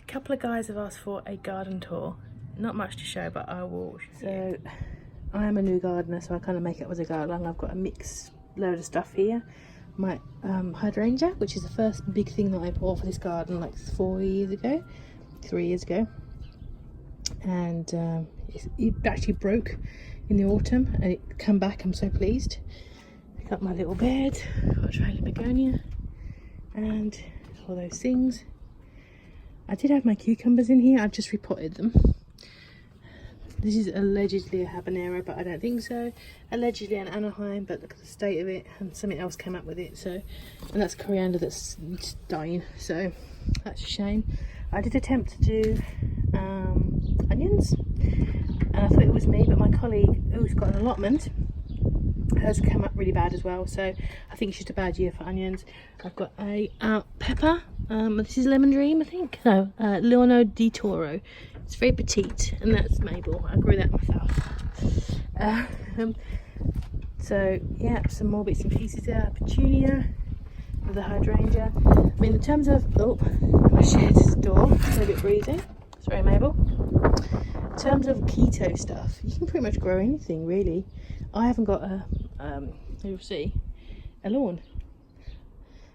couple of guys have asked for a garden tour. Not much to show, but I will. So I am a new gardener, so I kind of make it as I go along. I've got a mixed load of stuff here. My hydrangea, which is the first big thing that I bought for this garden like 3 years ago, and it actually broke in the autumn and it come back. I'm so pleased. I got my little bed, got a trailer begonia and all those things. I did have my cucumbers in here. I've just repotted them. This is allegedly a habanero, but I don't think so. Allegedly an Anaheim, but look at the state of it, and something else came up with it. So, and that's coriander that's dying, so that's a shame. I did attempt to do onions, and I thought it was me, but my colleague who's got an allotment, hers come up really bad as well. So I think it's just a bad year for onions. I've got a pepper. This is Lemon Dream, I think. No, Leono di Toro. It's very petite, and that's Mabel. I grew that myself. So yeah, some more bits and pieces there. Petunia, the hydrangea. I mean, in terms of my shed door, it's a bit breezy. Sorry, Mabel. In terms of keto stuff, you can pretty much grow anything really. I haven't got you'll see, a lawn.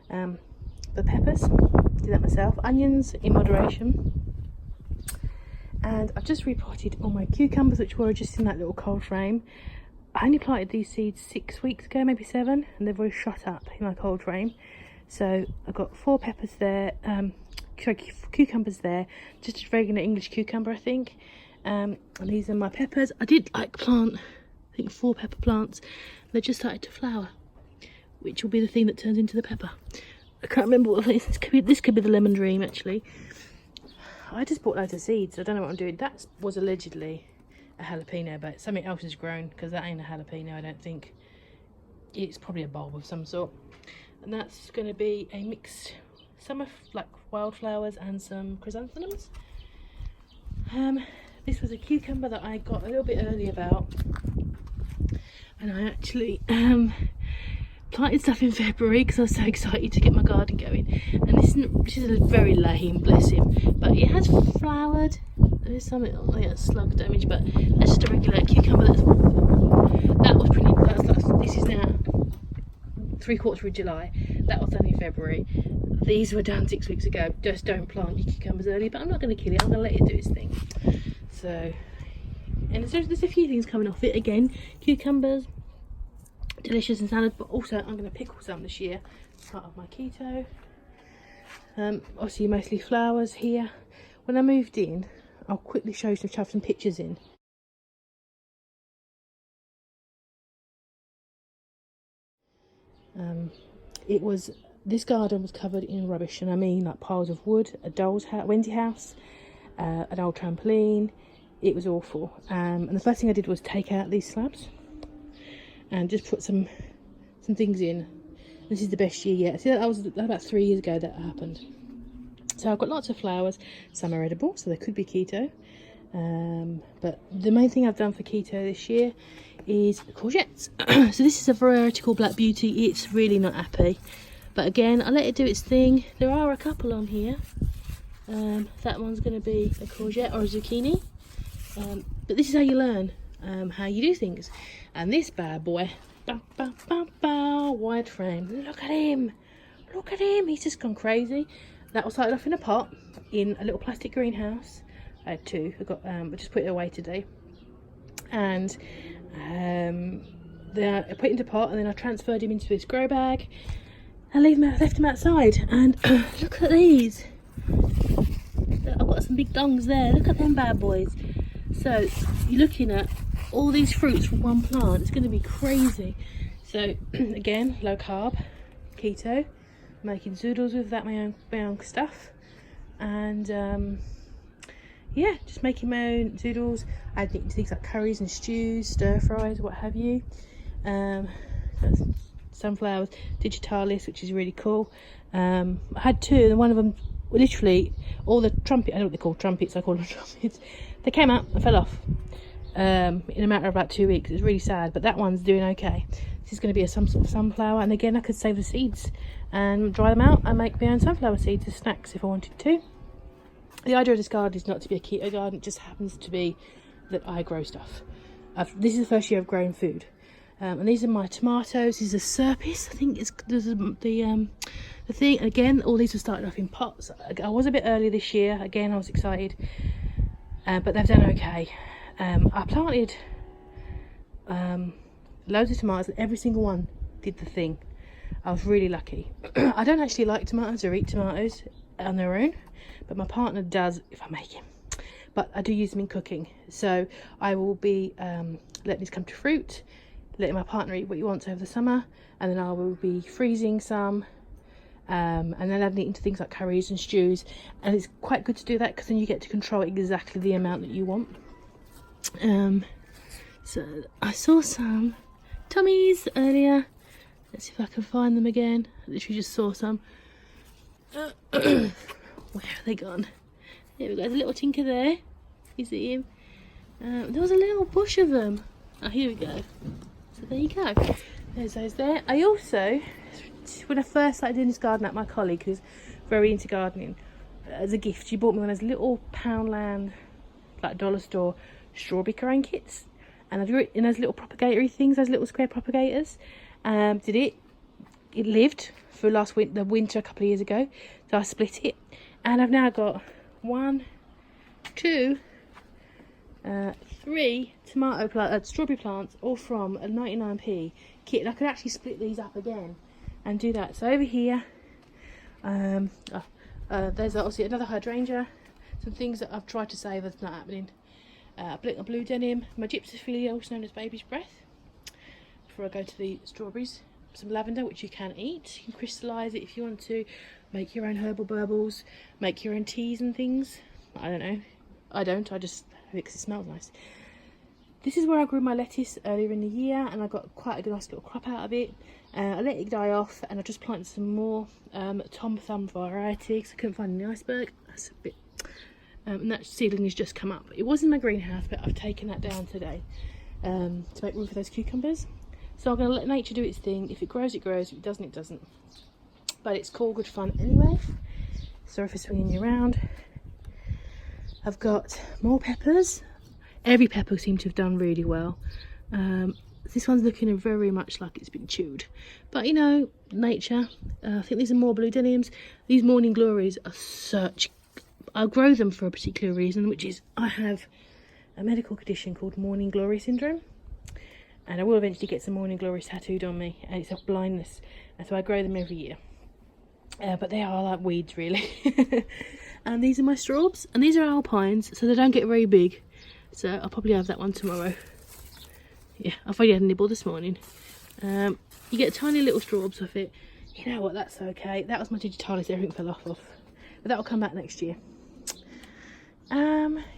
The peppers, do that myself. Onions in moderation. And I've just repotted all my cucumbers, which were just in that little cold frame. I only planted these seeds 6 weeks ago, maybe 7, and they've already shot up in my cold frame. So I've got 4 peppers there, cucumbers there, just a regular English cucumber, I think. And these are my peppers. I did plant, I think 4 pepper plants. They just started to flower, which will be the thing that turns into the pepper. I can't remember what this could be. This could be the Lemon Dream, actually. I just bought loads of seeds. I don't know what I'm doing. That was allegedly a jalapeno, but something else has grown, because that ain't a jalapeno, I don't think. It's probably a bulb of some sort. And that's going to be a mixed, some of like wildflowers and some chrysanthemums. This was a cucumber that I got a little bit early about, and I actually planted stuff in February because I was so excited to get my garden going. And this is very lame, bless him, but it has flowered. There's something like slug damage, but that's just a regular cucumber. That was pretty. This is now 3/4 of July. That was done in February. These were done 6 weeks ago. Just don't plant your cucumbers early, but I'm not going to kill it. I'm going to let it do its thing. So, and there's a few things coming off it again. Cucumbers, delicious in salad, but also I'm going to pickle some this year, part of my keto. Obviously mostly flowers here. When I moved in, I'll quickly show you some pictures in. This garden was covered in rubbish, and I mean like piles of wood, a doll's house, Wendy house, an old trampoline. It was awful. And the first thing I did was take out these slabs and just put some things in. This is the best year yet. See, that was about 3 years ago that happened. So I've got lots of flowers. Some are edible, so they could be keto. But the main thing I've done for keto this year is courgettes. So this is a variety called Black Beauty. It's really not happy, but again, I let it do its thing. There are a couple on here. That one's going to be a courgette or a zucchini. But this is how you learn how you do things. And this bad boy, wide frame. Look at him. Look at him. He's just gone crazy. That was started off in a pot in a little plastic greenhouse. I had 2. I just put it away today. And then I put it into a pot, and then I transferred him into this grow bag and left him outside. And look at these. I've got some big dongs there. Look at them bad boys. So you're looking at all these fruits from one plant. It's going to be crazy. So again, low carb, keto, making zoodles with that, my own stuff, and yeah, just making my own zoodles. Adding things like curries and stews, stir fries, what have you. Sunflowers, digitalis, which is really cool. I had 2, and one of them, literally all the trumpet, I don't know what they're called, trumpets, I call them trumpets, they came out and fell off in a matter of about 2 weeks. It's really sad, but that one's doing okay. This is going to be some sort of sunflower, and again, I could save the seeds and dry them out and make my own sunflower seeds as snacks if I wanted to. The idea of this garden is not to be a keto garden, it just happens to be that I grow stuff. This is the first year I've grown food. And these are my tomatoes. This is a Serpis, I think it's the thing. And again, all these were started off in pots. I was a bit early this year. Again, I was excited, but they've done okay. I planted loads of tomatoes, and every single one did the thing. I was really lucky. I don't actually like tomatoes or eat tomatoes on their own, but my partner does if I make him. But I do use them in cooking, so I will be letting these come to fruit, letting my partner eat what he wants over the summer, and then I will be freezing some, and then adding it into things like curries and stews. And it's quite good to do that because then you get to control exactly the amount that you want. So I saw some Tommies earlier. Let's see if I can find them again. I literally just saw some. Where have they gone? There we go, there's a little tinker there. You see him? There was a little bush of them. Oh, here we go. So there you go. There's those there. I also, when I first started doing this garden at my colleague who's very into gardening, as a gift, she bought me one of those little Poundland, like dollar store, strawberry growing kits. And I drew it in those little propagatory things, those little square propagators. It lived for the winter a couple of years ago, so I split it, and I've now got 1, 2, 3 strawberry plants, all from a 99p kit. And I could actually split these up again and do that. So over here, there's obviously another hydrangea, some things that I've tried to save that's not happening. A blue denim, my gypsophilia, also known as baby's breath, before I go to the strawberries. Some lavender, which you can eat. You can crystallise it if you want to. Make your own herbal burbles. Make your own teas and things. I don't know. I don't. I just have it because it smells nice. This is where I grew my lettuce earlier in the year, and I got quite a nice little crop out of it. I let it die off, and I just planted some more Tom Thumb variety because I couldn't find any iceberg. That's a bit. And that seedling has just come up. It was in my greenhouse, but I've taken that down today to make room for those cucumbers. So I'm going to let nature do its thing. If it grows, it grows. If it doesn't, it doesn't. But it's cool, good fun anyway. Sorry for swinging you around. I've got more peppers. Every pepper seems to have done really well. This one's looking very much like it's been chewed. But, you know, nature. I think these are more blue denims. These morning glories are such... I grow them for a particular reason, which is I have a medical condition called morning glory syndrome. And I will eventually get some morning glories tattooed on me, and it's a blindness, and so I grow them every year. But they are like weeds, really. And these are my straws, and these are alpines, so they don't get very big. So I'll probably have that one tomorrow. Yeah, I've already had a nibble this morning. You get tiny little straws off it. You know what? That's okay. That was my digitalis. Everything fell off, but that'll come back next year.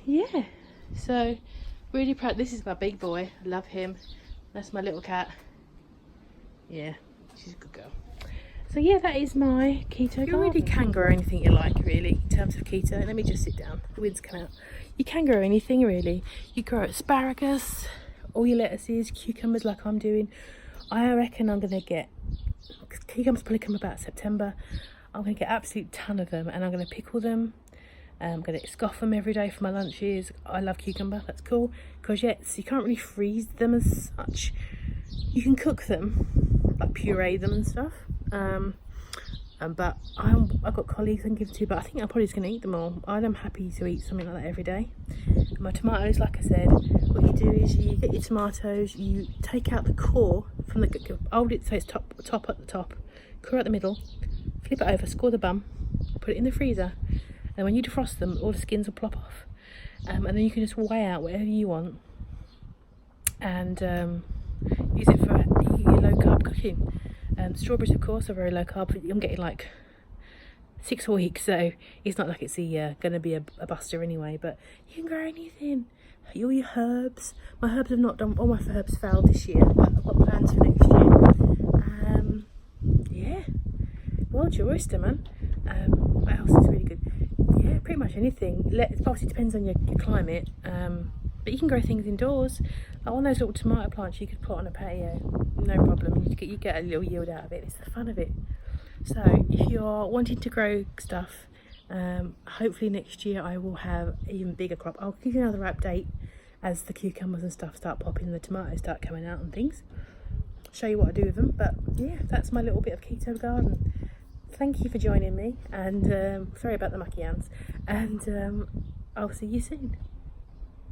Yeah. So really proud. This is my big boy. I love him. That's my little cat. Yeah, she's a good girl. So yeah, that is my keto garden. You really can grow anything you like, really, in terms of keto. Let me just sit down. The wind's come out. You can grow anything, really. You grow asparagus, all your lettuces, cucumbers, like I'm doing. I reckon I'm going to get... Cucumbers probably come about September. I'm going to get an absolute ton of them, and I'm going to pickle them. I'm going to scoff them every day for my lunches. I love cucumber, that's cool. Courgettes, you can't really freeze them as such. You can cook them, like puree them and stuff. But I've got colleagues I can give to, but I think I'm probably just going to eat them all. I'm happy to eat something like that every day. And my tomatoes, like I said, what you do is you get your tomatoes, you take out the core from the, hold it so it's top at the top, core at the middle, flip it over, score the bum, put it in the freezer. And when you defrost them, all the skins will plop off. And then you can just weigh out whatever you want. And use it for your low carb cooking. Strawberries, of course, are very low carb. I'm getting like 6 weeks, so it's not like it's going to be a buster anyway. But you can grow anything. All your herbs. My herbs have not done, all my herbs failed this year, but I've got plans for next year. Yeah. World's your oyster, man. What else is really good? Yeah, pretty much anything. It obviously depends on your climate, but you can grow things indoors. Like one of those little tomato plants you could put on a patio, no problem. You get a little yield out of it. It's the fun of it. So if you're wanting to grow stuff, Hopefully next year I will have an even bigger crop. I'll give you another update as the cucumbers and stuff start popping and the tomatoes start coming out and things. Show you what I do with them. But yeah, that's my little bit of keto garden. Thank you for joining me, and sorry about the mucky ants, and I'll see you soon.